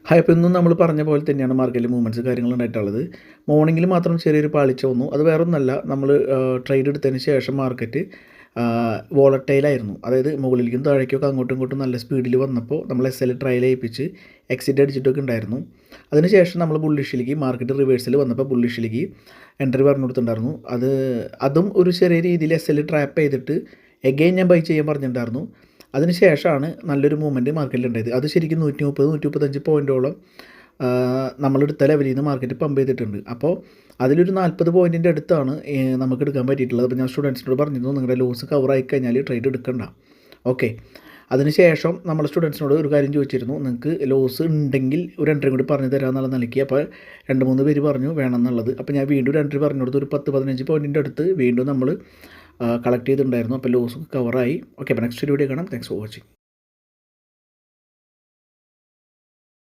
Hi, അപ്പോൾ ഇന്നും നമ്മൾ പറഞ്ഞ പോലെ തന്നെയാണ് മാർക്കറ്റിൽ മൂവ്മെൻറ്റ്സ് കാര്യങ്ങളുണ്ടായിട്ടുള്ളത്. മോർണിംഗിൽ മാത്രം ചെറിയൊരു പാളിച്ച വന്നു. അത് വേറൊന്നല്ല, നമ്മൾ ട്രേഡ് എടുത്തതിന് ശേഷം മാർക്കറ്റ് വോളറ്റൈലായിരുന്നു. അതായത് മുകളിലേക്കും താഴേക്കൊക്കെ അങ്ങോട്ടും ഇങ്ങോട്ടും നല്ല സ്പീഡിൽ വന്നപ്പോൾ നമ്മൾ SL ട്രയൽ ചെയ്യിപ്പിച്ച് എക്സിറ്റ് അടിച്ചിട്ടൊക്കെ ഉണ്ടായിരുന്നു. അതിനുശേഷം നമ്മൾ ബുള്ളിഷിലേക്ക് മാർക്കറ്റ് റിവേഴ്സിൽ വന്നപ്പോൾ ബുള്ളിഷിലേക്ക് എൻട്രി പറഞ്ഞു കൊടുത്തിട്ടുണ്ടായിരുന്നു. അതും ഒരു ചെറിയ രീതിയിൽ SL ട്രാപ്പ് ചെയ്തിട്ട് എഗെയിൻ ഞാൻ ബൈ ചെയ്യാൻ പറഞ്ഞിട്ടുണ്ടായിരുന്നു. അതിന് ശേഷമാണ് നല്ലൊരു മൂവ്മെൻറ്റ് മാർക്കറ്റിലുണ്ടായത്. അത് ശരിക്കും 130-135 പോയിൻറ്റോളം നമ്മളെടുത്ത ലെവലിൽ നിന്ന് മാർക്കറ്റ് പമ്പ് ചെയ്തിട്ടുണ്ട്. അപ്പോൾ അതിലൊരു 40 പോയിൻറ്റിൻ്റെ അടുത്താണ് നമുക്ക് എടുക്കാൻ പറ്റിയിട്ടുള്ളത്. അപ്പോൾ ഞാൻ സ്റ്റുഡൻസിനോട് പറഞ്ഞിരുന്നു, നിങ്ങളുടെ ലോസ് കവറായി കഴിഞ്ഞാൽ ട്രേഡ് എടുക്കണ്ട. ഓക്കെ, അതിനുശേഷം നമ്മൾ സ്റ്റുഡൻസിനോട് ഒരു കാര്യം ചോദിച്ചിരുന്നു, നിങ്ങൾക്ക് ലോസ് ഉണ്ടെങ്കിൽ ഒരു എൻട്രി കൂടി പറഞ്ഞു തരാമെന്നുള്ള നിലയ്ക്ക്. അപ്പോൾ 2-3 പേര് പറഞ്ഞു വേണമെന്നുള്ളത്. അപ്പോൾ ഞാൻ വീണ്ടും ഒരു എൻട്രി പറഞ്ഞു കൊടുത്തു. ഒരു 10-15 പോയിൻറ്റിൻ്റെ അടുത്ത് വീണ്ടും നമ്മൾ കളക്ട് ചെയ്തിട്ടുണ്ടായിരുന്നു. അപ്പോൾ ലോസ് കവറായി. ഓക്കെ, അപ്പോൾ നെക്സ്റ്റ് വീഡിയോ കാണാം. Thanks for watching.